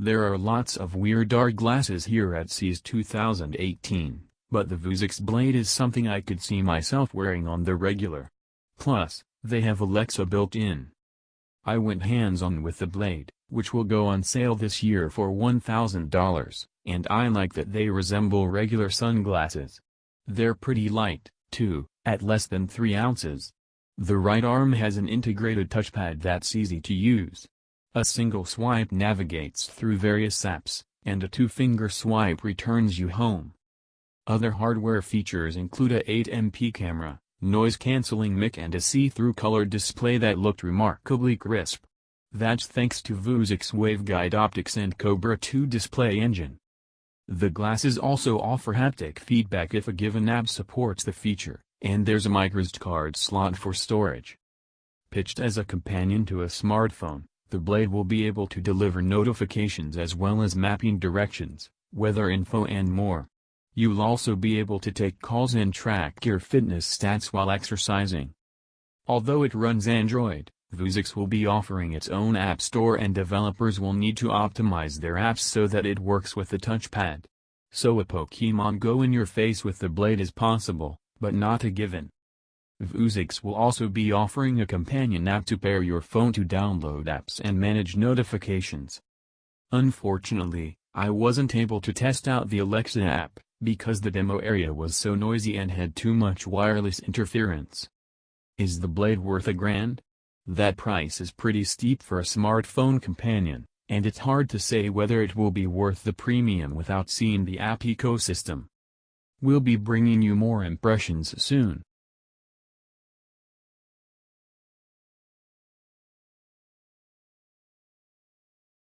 There are lots of weird AR glasses here at CES 2018, but the VUZIX Blade is something I could see myself wearing on the regular. Plus, they have Alexa built in. I went hands-on with the Blade, which will go on sale this year for $1,000, and I like that they resemble regular sunglasses. They're pretty light, too, at less than 3 ounces. The right arm has an integrated touchpad that's easy to use. A single swipe navigates through various apps, and a 2-finger swipe returns you home. Other hardware features include a 8MP camera, noise-canceling mic and a see-through color display that looked remarkably crisp. That's thanks to VUZIX waveguide optics and Cobra 2 display engine. The glasses also offer haptic feedback if a given app supports the feature, and there's a microSD card slot for storage. Pitched as a companion to a smartphone, the Blade will be able to deliver notifications as well as mapping directions, weather info and more. You'll also be able to take calls and track your fitness stats while exercising. Although it runs Android, VUZIX will be offering its own app store and developers will need to optimize their apps so that it works with the touchpad. So a Pokemon Go in your face with the Blade is possible, but not a given. VUZIX will also be offering a companion app to pair your phone to download apps and manage notifications. Unfortunately, I wasn't able to test out the Alexa app, because the demo area was so noisy and had too much wireless interference. Is the Blade worth $1,000? That price is pretty steep for a smartphone companion, and it's hard to say whether it will be worth the premium without seeing the app ecosystem. We'll be bringing you more impressions soon.